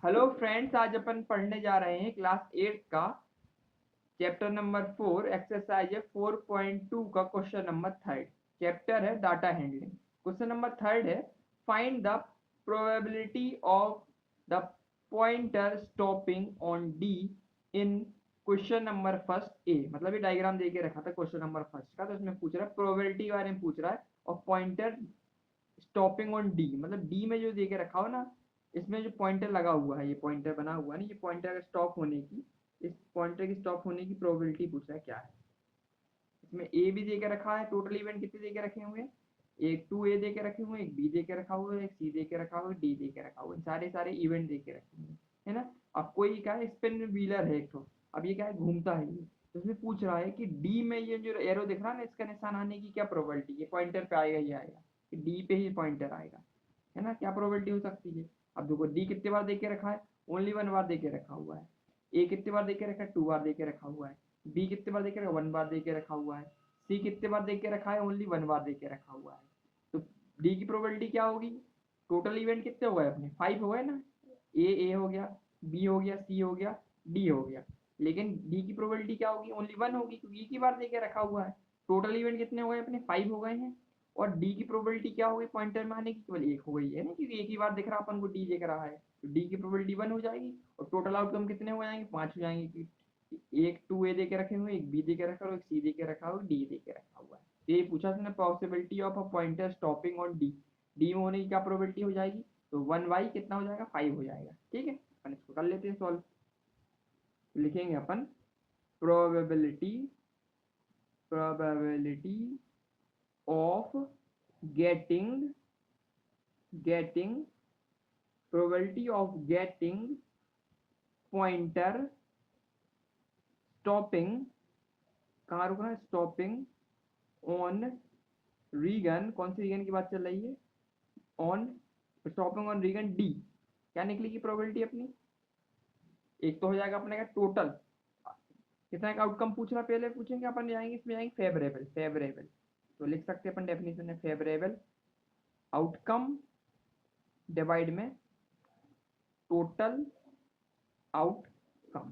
Hello friends, आज अपन पढ़ने जा रहे हैं क्लास 8 का चैप्टर नंबर 4 एक्सरसाइज है 4.2 का क्वेश्चन नंबर थर्ड। चैप्टर है data handling. Question number third है find the probability of the pointer stopping on D in question number first A. मतलब ये डायग्राम दे के रखा था क्वेश्चन नंबर फर्स्ट का, तो इसमें पूछ रहा है प्रोबेबिलिटी के बारे में पूछ रहा है और पॉइंटर स्टॉपिंग ऑन डी, मतलब डी में जो दे के रखा हो ना, इसमें जो पॉइंटर लगा हुआ है, ये पॉइंटर बना हुआ है ना, ये पॉइंटर का स्टॉप होने की, इस पॉइंटर की स्टॉप होने की प्रोबेबिलिटी पूछ रहा है क्या है। इसमें ए भी दे के रखा है, टोटल इवेंट कितने दे के रखे हुए हैं, एक 2 ए दे के रखे हुए हैं, एक बी दे के रखा हुआ है, एक सी दे के रखा हुआ है, डी दे के रखा हुआ है, सारे सारे इवेंट दे के रखे हुए हैं, है ना। अब कोई क्या है, स्पिन व्हीलर है एक तो, अब ये क्या है, घूमता है ये, तो इसमें पूछ रहा है कि डी में ये जो एरो दिख रहा है ना, इसका निशान आने की क्या प्रोबेबिलिटी है, पॉइंटर पे आएगा, ये आएगा कि डी पे ही पॉइंटर आएगा, है ना, क्या प्रोबेबिलिटी हो सकती है। अब देखो डी कितने बार दे के रखा है, ओनली 1 बार दे के रखा हुआ है। ए कितने बार दे के रखा है, 2 बार दे के रखा हुआ है। बी कितने बार दे के रखा है, 1 बार दे के रखा हुआ है। सी कितने बार दे के रखा है, ओनली 1 बार दे के रखा हुआ है। तो डी की प्रोबेबिलिटी क्या होगी, टोटल इवेंट कितने हो गए अपने, 5 हो गए ना। ए हो गया, बी हो गया, सी हो गया, डी हो गया। लेकिन डी की प्रोबेबिलिटी क्या होगी, ओनली 1 होगी, क्योंकि एक ही बार दे के रखा हुआ है। टोटल इवेंट कितने हो गए अपने, 5 हो गए हैं। और डी की प्रोबेबिलिटी क्या हो गई, पॉइंटर में आने की केवल एक हो गई है ना, क्योंकि एक ही बार दिख रहा अपन को डी दिख रहा है, तो डी की प्रोबेबिलिटी 1 हो जाएगी। और टोटल आउटकम कितने हो जाएंगे, 5 हो जाएंगे, कि एक 2 ए दे के रखे हुए, एक बी दे के रखा हुआ, एक सी दे के रखा हुआ, डी दे के रखा हुआ है। तो ये पूछा उसने possibility of a pointer stopping on D, D में होने की क्या प्रोबेबिलिटी हो जाएगी, तो 1 बाई कितना हो जाएगा, 5 हो जाएगा। ठीक है, अपन इसको कर लेते हैं सॉल्व। लिखेंगे अपन probability probability of getting getting probability of getting pointer stopping, कहाँ रुका है, स्टॉपिंग ऑन रीगन, कौन सी रीगन की बात चल रही है, on stopping on region D, क्या निकलेगी प्रोबेबिलिटी अपनी, एक तो हो जाएगा अपने का टोटल, कितना का आउटकम पूछ रहा, पहले पूछेंगे अपन, जाएंगे इसमें, जाएंगे फेवरेबल, फेवरेबल, तो लिख सकते हैं अपन डेफिनेशन है फेवरेबल आउटकम डिवाइड में टोटल आउटकम।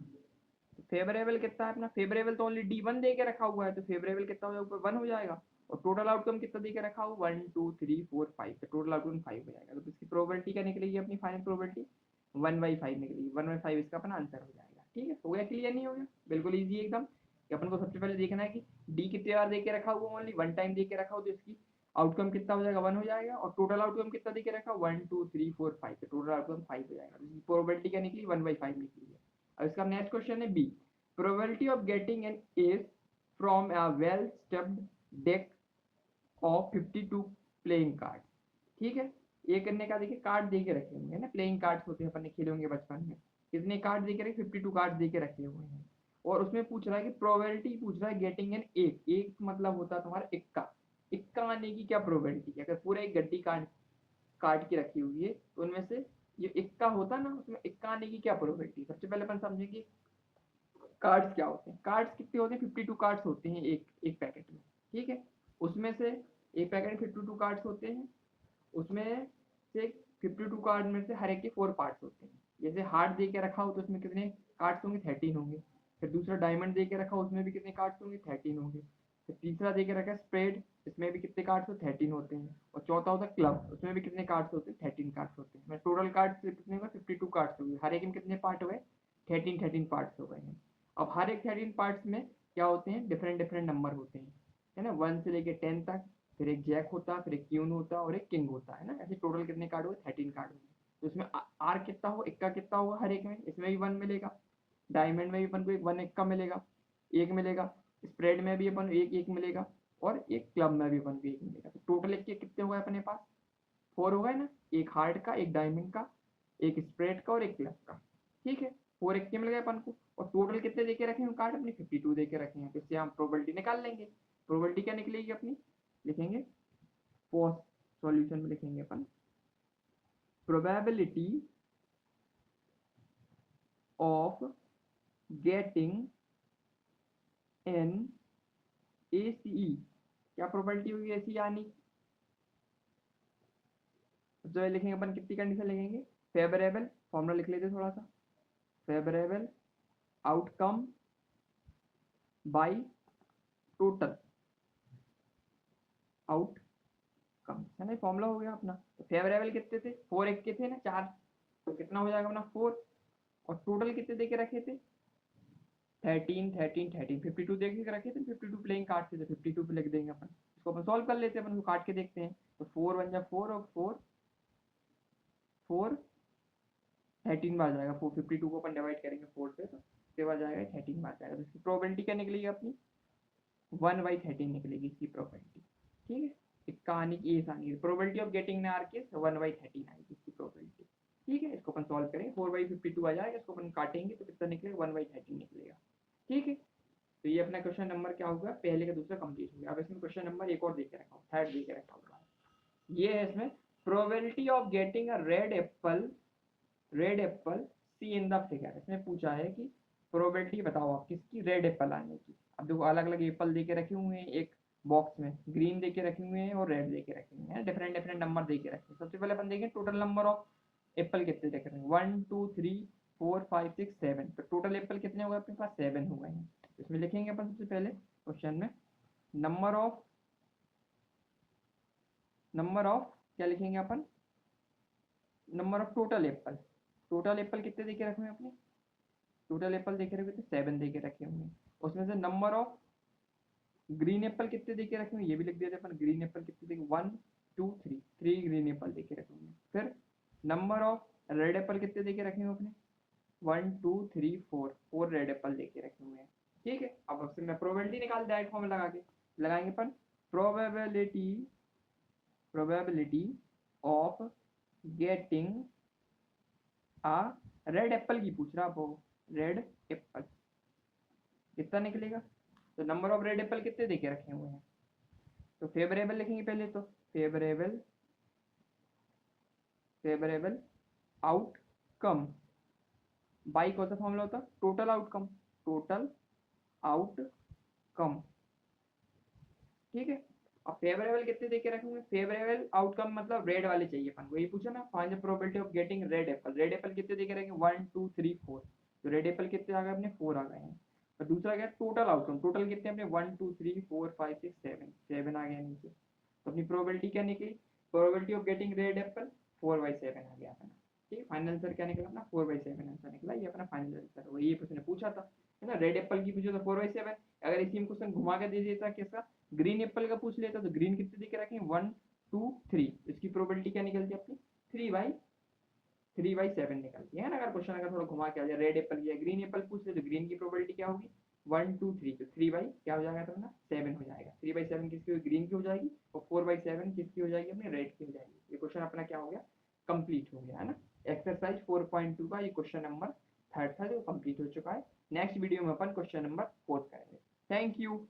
फेवरेबल कितना है अपना, फेवरेबल तो ओनली डी 1 दे के रखा हुआ है, तो फेवरेबल कितना हो जाएगा, ऊपर 1 हो जाएगा। और टोटल आउटकम कितना दे के रखा हुआ, 1 2 3 4 5, तो टोटल आउटकम 5 हो जाएगा। तो इसकी प्रोबेबिलिटी क्या निकलेगी अपनी, फाइनल प्रोबेबिलिटी 1/5 निकलेगी, 1/5 इसका अपना आंसर हो जाएगा। ठीक है, हो गया क्लियर, नहीं हो गया, बिल्कुल ईजी एकदम। कि अपन को सबसे पहले देखना है कि डी कितने बार दे के रखा हुआ, ओनली 1 टाइम दे के रखा हो, तो इसकी आउटकम कितना हो जाएगा, 1 हो जाएगा। और टोटल आउटकम कितना दे के रखा, 1 2 3 4 5, तो टोटल आउटकम 5 हो जाएगा। तो इसकी प्रोबेबिलिटी क्या निकली, 1/5 निकली है। अब इसका नेक्स्ट क्वेश्चन है B, probability of getting an ace from a well stuffed deck of 52 playing card. ठीक है, ये करने का देखिए, कार्ड दे के रखे होंगे ना, प्लेइंग कार्ड्स होते हैं, अपन ने खेले होंगे बचपन में, कितने कार्ड दे के रखे, 52 कार्ड दे के रखे हुए हैं। और उसमें पूछ रहा है कि प्रोबेबिलिटी पूछ रहा है गेटिंग एन एक, एक मतलब होता है तुम्हारा इक्का, इक्का आने की क्या प्रोबेबिलिटी है। अगर पूरा एक गड्डी कार्ड काट के रखी हुई है, तो उनमें से ये इक्का होता ना, उसमें इक्का आने की क्या प्रोबेबिलिटी, सबसे पहले अपन समझेंगे कार्ड्स क्या होते हैं। कार्ड्स कितने होते हैं, 52 कार्ड्स होते हैं एक एक पैकेट में। ठीक है, उसमें से एक पैकेट में 52 कार्ड्स होते हैं, उसमें से 52 कार्ड में से हर एक के 4 पार्ट्स होते हैं। जैसे हार्ट दे के रखा हो, तो उसमें कितने कार्ड्स होंगे, 13 होंगे। फिर दूसरा डायमंड दे के रखा हो, उसमें भी कितने कार्ड्स होंगे, 13 होंगे। फिर तीसरा दे के रखा है स्प्रेड, इसमें भी कितने कार्ड्स होते हैं, 13 होते हैं। और चौथा होता है क्लब, उसमें भी कितने कार्ड्स होते हैं, 13 कार्ड्स होते हैं। टोटल कार्ड्स कितने हुए, 52 कार्ड्स हो गए, हर एक में कितने पार्ट हुए, 13 पार्ट्स हो गए हैं। अब हर एक 13 पार्ट्स में क्या होते हैं, डिफरेंट डिफरेंट नंबर होते हैं, है ना, 1 से लेके 10 तक। फिर एक जैक होता, फिर एक क्यून होता और एक किंग होता, है ना। ऐसे टोटल कितने कार्ड हुए, 13 कार्ड हुए। तो इसमें आर कितना हो, इक्का कितना होगा हर एक में, इसमें भी 1 मिलेगा, डायमंड में भी अपन को एक 1 इक्का मिलेगा, एक मिलेगा, स्प्रेड में भी अपन एक एक मिलेगा, और एक क्लब में भी अपन को एक मिलेगा। तो टोटल एक के कितने हुए अपने पास, 4 हो गए ना, एक हार्ट का, एक डायमंड का, एक स्प्रेड का और एक क्लब का। ठीक है, 4 इक्के मिल गए अपन को। और टोटल कितने देके रखे हैं कार्ड अपने, 52 देके रखे हैं, तो इससे हम प्रोबेबिलिटी निकाल लेंगे। प्रोबेबिलिटी क्या निकलेगी अपनी, लिखेंगे फर्स्ट सॉल्यूशन में, लिखेंगे अपन probability of getting an ace, क्या प्रोबेबिलिटी होगी ऐसी आनी, जो लिखेंगे अपन, कितनी कंडीशन लिखेंगे, फेवरेबल फॉर्मूला लिख लेते थोड़ा सा, favourable outcome by total outcome, है ना, फॉर्मूला हो गया अपना। तो फेवरेबल कितने थे, 4 एक के थे ना, 4, तो कितना हो जाएगा अपना 4, और टोटल कितने दे के रखे थे, 13 13 13, 52 दे के रखे थे, 52 प्लेइंग काटते थे, 52 पे लिख देंगे अपन, इसको अपन सॉल्व कर लेते हैं, अपन को काट के देखते हैं। तो 4 1 जा 4 और 4 4 13 बार जाएगा, 452 को अपन डिवाइड करेंगे 4 से, तो इसके बाद जाएगा 13 बार जाएगा, तो इसकी प्रोबेबिलिटी क्या निकलेगी अपनी, 1/13 निकलेगी इसकी प्रोबेबिलिटी। ठीक है, एक कहानी की आसानी, प्रोबेबिलिटी ऑफ गेटिंग आर के 1/13 आएगी इसकी प्रोबेबिलिटी। ठीक है, इसको अपन सॉल्व करेंगे, 4/52 आ जाएगा, इसको अपन काटेंगे तो कितना निकलेगा, 1/13 निकलेगा। ठीक है, तो ये अपना क्वेश्चन नंबर क्या होगा, पहले का दूसरा कंप्लीट हो गया। अब इसमें क्वेश्चन नंबर एक और दे के रखा हूँ, थर्ड दे के रखा हुआ है, ये है इसमें probability of getting a red apple C in the figure. इसमें पूछा है कि प्रोबेबिलिटी बताओ आप किसकी, रेड एप्पल आने की। अब देखो अलग अलग एप्पल दे के रखे हुए हैं, एक बॉक्स में ग्रीन दे के रखे हुए हैं और रेड दे के रखे हुए हैं, डिफरेंट डिफरेंट नंबर दे के रखे हैं। सबसे पहले अपन देखें टोटल नंबर ऑफ एप्पल कितने देख रहे हैं, 1 2 3 4 5 6 7, तो टोटल एप्पल कितने हो गए अपने पास, 7 हो गए हैं। इसमें लिखेंगे अपन सबसे पहले क्वेश्चन में नंबर ऑफ क्या लिखेंगे अपन, नंबर ऑफ टोटल एप्पल कितने देके रखे हैं अपने, टोटल एप्पल देखे रखे थे 7 देके रखे हुए हैं। उसमें से नंबर ऑफ ग्रीन एप्पल कितने देके रखे हुए हैं, ये भी लिख दिया अपन, ग्रीन एप्पल कितने देखे, 1 2 3 ग्रीन एप्पल देके रखे हुए हैं। फिर नंबर ऑफ रेड एप्पल कितने देके रखे हुए अपने, 1 2 3 4 रेड एप्पल देके रखे हुए हैं। ठीक है, अब उससे मैं प्रोबेबिलिटी निकाल डायरेक्ट फॉर्म लगा के लगाएंगे अपन, probability of getting a red apple की पूछ रहा, वो रेड एप्पल कितना निकलेगा, तो नंबर ऑफ रेड एप्पल कितने देके रखे हुए हैं, तो फेवरेबल लिखेंगे पहले, तो फेवरेबल आउटकम बाई कौन सा फॉर्मूला होता, टोटल आउटकम। ठीक है, अब फेवरेबल कितने देके रखे हुए, फेवरेबल आउटकम मतलब रेड वाले चाहिए अपन को, ये पूछा ना, find the probability of getting red Apple कितने देके रखे, 1 2 3 4, तो रेड एप्पल कितने आ गए अपने, 4 आ गए हैं। और दूसरा क्या, टोटल आउटकम, टोटल कितने अपने 1 2 3 4 5 6 7 आ गया नीचे, तो अपनी प्रोबेबिलिटी क्या निकली, probability of getting red Apple 4/7 आ गया अपना। ठीक है, फाइनल आंसर क्या निकला अपना, 4/7 आंसर निकला, ये अपना फाइनल आंसर, वही उसने पूछा था, है ना, रेड एप्पल की पूछो तो 4/7, अगर इसी में क्वेश्चन घुमा के दे देता किसका, ग्रीन एप्पल का पूछ लेता, तो ग्रीन कितने देके रखें, 1 2 3, इसकी प्रोबेबिलिटी क्या निकलती है अपनी, 3/7 निकलती है ना। अगर क्वेश्चन अगर थोड़ा घुमा के आ जाए, रेड एप्पल या ग्रीन एप्पल पूछ ले, तो ग्रीन की प्रोबेबिलिटी क्या होगी, 1 2 3, तो 3 बाई क्या हो जाएगा तो ना 7 हो जाएगा, 3/7 किसकी ग्रीन की हो जाएगी, और 4/7 किसकी हो जाएगी अपने रेड की हो जाएगी। ये क्वेश्चन अपना क्या हो गया, कंप्लीट हो गया, है ना। एक्सरसाइज 4.2 का ये क्वेश्चन नंबर थर्ड था जो कंप्लीट हो चुका है। नेक्स्ट वीडियो में अपन क्वेश्चन नंबर 4 करेंगे। Thank you.